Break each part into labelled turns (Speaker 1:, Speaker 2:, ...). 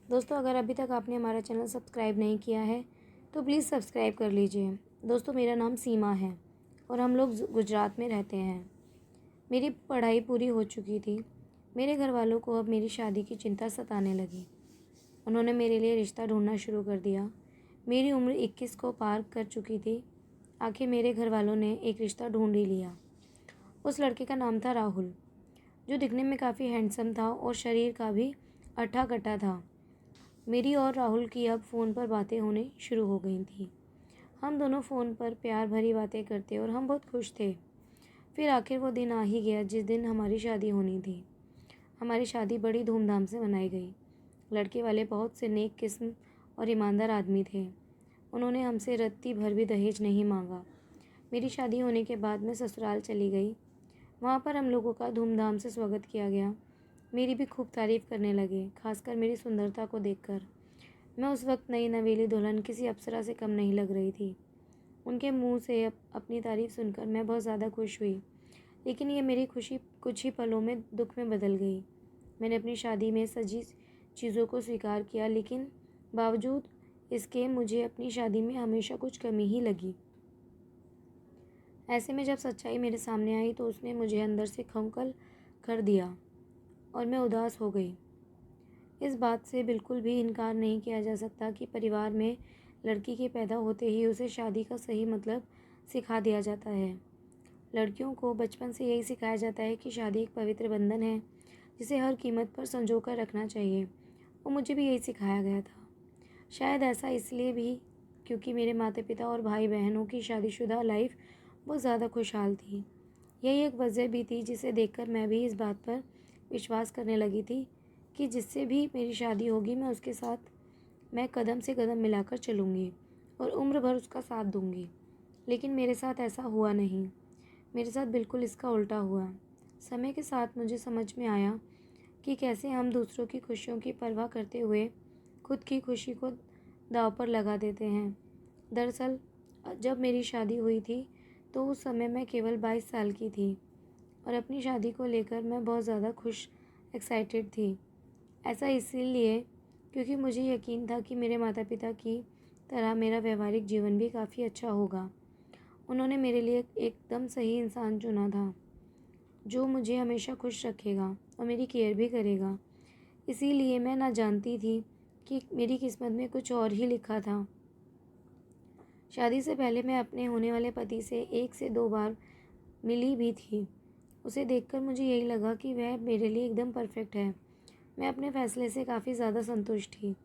Speaker 1: दोस्तों, अगर अभी तक आपने हमारा चैनल सब्सक्राइब नहीं किया है तो प्लीज़ सब्सक्राइब कर लीजिए। दोस्तों, मेरा नाम सीमा है और हम लोग गुजरात में रहते हैं। मेरी पढ़ाई पूरी हो चुकी थी। मेरे घर वालों को अब मेरी शादी की चिंता सताने लगी। उन्होंने मेरे लिए रिश्ता ढूंढना शुरू कर दिया। मेरी उम्र 21 को पार कर चुकी थी। आखिर मेरे घर वालों ने एक रिश्ता ढूंढ ही लिया। उस लड़के का नाम था राहुल, जो दिखने में काफ़ी हैंडसम था और शरीर का भी अट्ठा कट्टा था। मेरी और राहुल की अब फ़ोन पर बातें होने शुरू हो गई थी। हम दोनों फ़ोन पर प्यार भरी बातें करते और हम बहुत खुश थे। फिर आखिर वो दिन आ ही गया जिस दिन हमारी शादी होनी थी। हमारी शादी बड़ी धूमधाम से मनाई गई। लड़के वाले बहुत से नेक किस्म और ईमानदार आदमी थे। उन्होंने हमसे रत्ती भर भी दहेज नहीं मांगा। मेरी शादी होने के बाद मैं ससुराल चली गई। वहाँ पर हम लोगों का धूमधाम से स्वागत किया गया। मेरी भी खूब तारीफ़ करने लगे, खासकर मेरी सुंदरता को देखकर। मैं उस वक्त नई नवेली दुल्हन किसी अप्सरा से कम नहीं लग रही थी। उनके मुंह से अपनी तारीफ़ सुनकर मैं बहुत ज़्यादा खुश हुई, लेकिन ये मेरी खुशी कुछ ही पलों में दुख में बदल गई। मैंने अपनी शादी में सजी चीज़ों को स्वीकार किया, लेकिन बावजूद इसके मुझे अपनी शादी में हमेशा कुछ कमी ही लगी। ऐसे में जब सच्चाई मेरे सामने आई तो उसने मुझे अंदर से खोखल कर दिया और मैं उदास हो गई। इस बात से बिल्कुल भी इनकार नहीं किया जा सकता कि परिवार में लड़की के पैदा होते ही उसे शादी का सही मतलब सिखा दिया जाता है। लड़कियों को बचपन से यही सिखाया जाता है कि शादी एक पवित्र बंधन है जिसे हर कीमत पर संजो कर रखना चाहिए, और मुझे भी यही सिखाया गया था। शायद ऐसा इसलिए भी क्योंकि मेरे माता पिता और भाई बहनों की शादीशुदा लाइफ बहुत ज़्यादा खुशहाल थी। यही एक वजह भी थी जिसे देखकर मैं भी इस बात पर विश्वास करने लगी थी कि जिससे भी मेरी शादी होगी मैं कदम से कदम मिलाकर चलूँगी और उम्र भर उसका साथ दूँगी। लेकिन मेरे साथ ऐसा हुआ नहीं। मेरे साथ बिल्कुल इसका उल्टा हुआ। समय के साथ मुझे समझ में आया कि कैसे हम दूसरों की खुशियों की परवाह करते हुए खुद की खुशी को दांव पर लगा देते हैं। दरअसल जब मेरी शादी हुई थी तो उस समय मैं केवल 22 साल की थी और अपनी शादी को लेकर मैं बहुत ज़्यादा एक्साइटेड थी। ऐसा इसीलिए क्योंकि मुझे यकीन था कि मेरे माता पिता की तरह मेरा व्यवहारिक जीवन भी काफ़ी अच्छा होगा। उन्होंने मेरे लिए एकदम सही इंसान चुना था, जो मुझे हमेशा खुश रखेगा और मेरी केयर भी करेगा। इसीलिए मैं ना जानती थी कि मेरी किस्मत में कुछ और ही लिखा था। शादी से पहले मैं अपने होने वाले पति से 1 से 2 बार मिली भी थी। उसे देखकर मुझे यही लगा कि वह मेरे लिए एकदम परफेक्ट है। मैं अपने फ़ैसले से काफ़ी ज़्यादा संतुष्ट थी।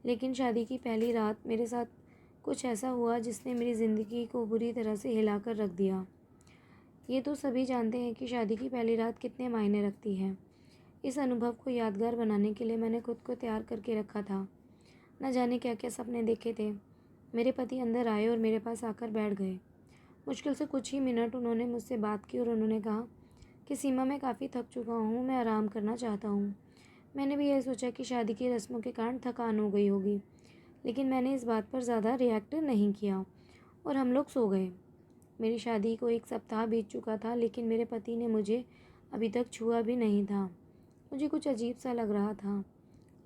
Speaker 1: लेकिन शादी की पहली रात मेरे साथ कुछ ऐसा हुआ जिसने मेरी ज़िंदगी को बुरी तरह से हिला कर रख दिया। ये तो सभी जानते हैं कि शादी की पहली रात कितने मायने रखती है। इस अनुभव को यादगार बनाने के लिए मैंने खुद को तैयार करके रखा था। न जाने क्या-क्या सपने देखे थे। मेरे पति अंदर आए और मेरे पास आकर बैठ गए। मुश्किल से कुछ ही मिनट उन्होंने मुझसे बात की और उन्होंने कहा कि सीमा, मैं काफ़ी थक चुका हूँ, मैं आराम करना चाहता हूँ। मैंने भी यही सोचा कि शादी की रस्मों के कारण थकान हो गई होगी, लेकिन मैंने इस बात पर ज़्यादा रिएक्ट नहीं किया और हम लोग सो गए। मेरी शादी को 1 सप्ताह बीत चुका था, लेकिन मेरे पति ने मुझे अभी तक छुआ भी नहीं था। मुझे कुछ अजीब सा लग रहा था,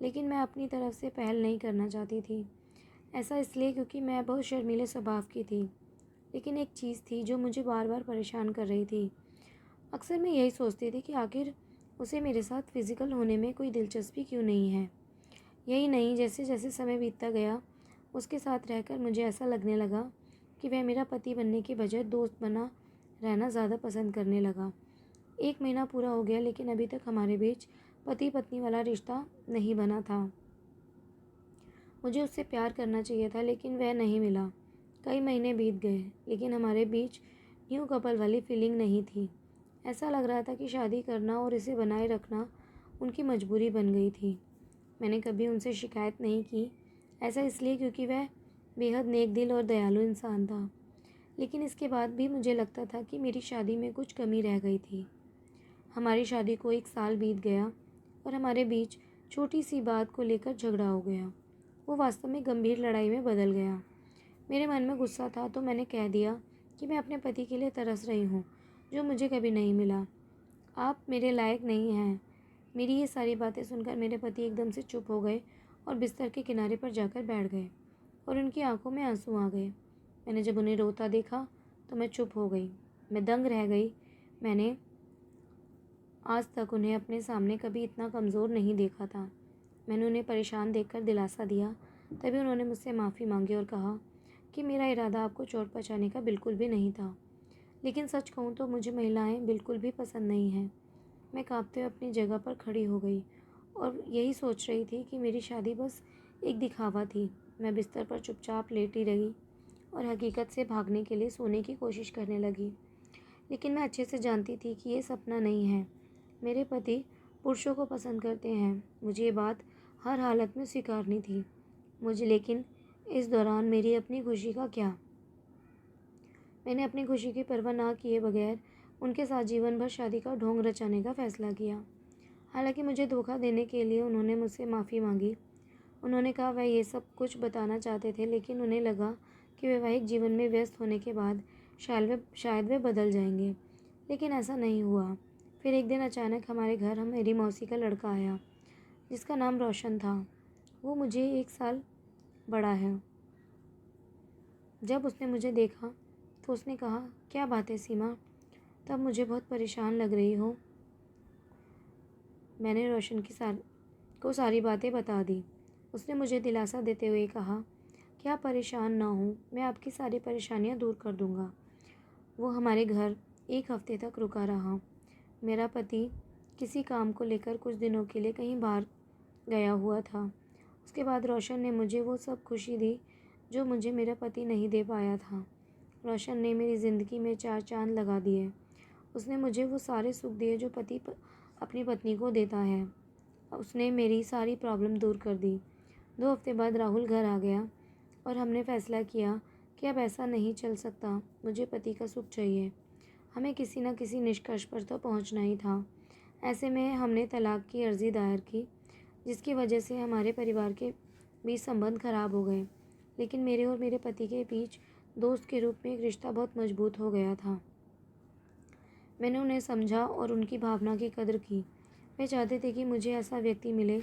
Speaker 1: लेकिन मैं अपनी तरफ से पहल नहीं करना चाहती थी। ऐसा इसलिए क्योंकि मैं बहुत शर्मीले स्वभाव की थी। लेकिन एक चीज़ थी जो मुझे बार बार परेशान कर रही थी। अक्सर मैं यही सोचती थी कि आखिर उसे मेरे साथ फिज़िकल होने में कोई दिलचस्पी क्यों नहीं है। यही नहीं, जैसे जैसे समय बीतता गया उसके साथ रहकर मुझे ऐसा लगने लगा कि वह मेरा पति बनने के बजाय दोस्त बना रहना ज़्यादा पसंद करने लगा। 1 महीना पूरा हो गया, लेकिन अभी तक हमारे बीच पति पत्नी वाला रिश्ता नहीं बना था। मुझे उससे प्यार करना चाहिए था, लेकिन वह नहीं मिला। कई महीने बीत गए, लेकिन हमारे बीच न्यू कपल वाली फीलिंग नहीं थी। ऐसा लग रहा था कि शादी करना और इसे बनाए रखना उनकी मजबूरी बन गई थी। मैंने कभी उनसे शिकायत नहीं की। ऐसा इसलिए क्योंकि वह बेहद नेक दिल और दयालु इंसान था। लेकिन इसके बाद भी मुझे लगता था कि मेरी शादी में कुछ कमी रह गई थी। हमारी शादी को 1 साल बीत गया और हमारे बीच छोटी सी बात को लेकर झगड़ा हो गया। वो वास्तव में गंभीर लड़ाई में बदल गया। मेरे मन में गुस्सा था तो मैंने कह दिया कि मैं अपने पति के लिए तरस रही हूँ, जो मुझे कभी नहीं मिला। आप मेरे लायक नहीं हैं। मेरी ये सारी बातें सुनकर मेरे पति एकदम से चुप हो गए और बिस्तर के किनारे पर जाकर बैठ गए और उनकी आंखों में आंसू आ गए। मैंने जब उन्हें रोता देखा तो मैं चुप हो गई। मैं दंग रह गई। मैंने आज तक उन्हें अपने सामने कभी इतना कमज़ोर नहीं देखा था। मैंने उन्हें परेशान देखकर दिलासा दिया। तभी उन्होंने मुझसे माफ़ी मांगी और कहा कि मेरा इरादा आपको चोट पहुँचाने का बिल्कुल भी नहीं था। लेकिन सच कहूँ तो मुझे महिलाएं बिल्कुल भी पसंद नहीं हैं। मैं काँपते हुए अपनी जगह पर खड़ी हो गई और यही सोच रही थी कि मेरी शादी बस एक दिखावा थी। मैं बिस्तर पर चुपचाप लेटी रही और हकीकत से भागने के लिए सोने की कोशिश करने लगी। लेकिन मैं अच्छे से जानती थी कि ये सपना नहीं है। मेरे पति पुरुषों को पसंद करते हैं। मुझे ये बात हर हालत में स्वीकारनी थी। लेकिन इस दौरान मेरी अपनी खुशी का क्या? मैंने अपनी खुशी की परवाह ना किए बगैर उनके साथ जीवन भर शादी का ढोंग रचाने का फैसला किया। हालांकि मुझे धोखा देने के लिए उन्होंने मुझसे माफ़ी मांगी। उन्होंने कहा वह ये सब कुछ बताना चाहते थे, लेकिन उन्हें लगा कि वैवाहिक जीवन में व्यस्त होने के बाद शायद वे बदल जाएंगे। लेकिन ऐसा नहीं हुआ। फिर एक दिन अचानक हमारे घर मेरी मौसी का लड़का आया, जिसका नाम रोशन था। वो मुझे 1 साल बड़ा है। जब उसने मुझे देखा तो उसने कहा, क्या बात है सीमा, तब मुझे बहुत परेशान लग रही हो। मैंने रोशन को सारी बातें बता दी। उसने मुझे दिलासा देते हुए कहा कि आप परेशान ना हो, मैं आपकी सारी परेशानियां दूर कर दूंगा। वो हमारे घर 1 हफ्ते तक रुका रहा। मेरा पति किसी काम को लेकर कुछ दिनों के लिए कहीं बाहर गया हुआ था। उसके बाद रोशन ने मुझे वो सब खुशी दी जो मुझे मेरा पति नहीं दे पाया था। रोशन ने मेरी ज़िंदगी में 4 चाँद लगा दिए। उसने मुझे वो सारे सुख दिए जो पति अपनी पत्नी को देता है। उसने मेरी सारी प्रॉब्लम दूर कर दी। 2 हफ्ते बाद राहुल घर आ गया और हमने फैसला किया कि अब ऐसा नहीं चल सकता। मुझे पति का सुख चाहिए। हमें किसी न किसी निष्कर्ष पर तो पहुंचना ही था। ऐसे में हमने तलाक की अर्ज़ी दायर की, जिसकी वजह से हमारे परिवार के बीच संबंध खराब हो गए। लेकिन मेरे और मेरे पति के बीच दोस्त के रूप में एक रिश्ता बहुत मजबूत हो गया था। मैंने उन्हें समझा और उनकी भावना की कदर की। वे चाहते थे कि मुझे ऐसा व्यक्ति मिले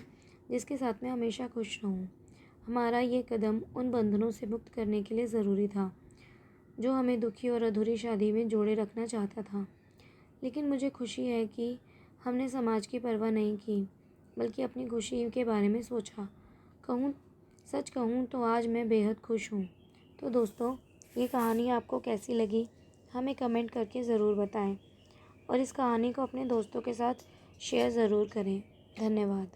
Speaker 1: जिसके साथ मैं हमेशा खुश रहूं। हमारा ये कदम उन बंधनों से मुक्त करने के लिए ज़रूरी था जो हमें दुखी और अधूरी शादी में जोड़े रखना चाहता था। लेकिन मुझे खुशी है कि हमने समाज की परवाह नहीं की, बल्कि अपनी खुशी के बारे में सोचा। सच कहूँ तो आज मैं बेहद खुश हूँ। तो दोस्तों, ये कहानी आपको कैसी लगी हमें कमेंट करके ज़रूर बताएं और इस कहानी को अपने दोस्तों के साथ शेयर ज़रूर करें। धन्यवाद।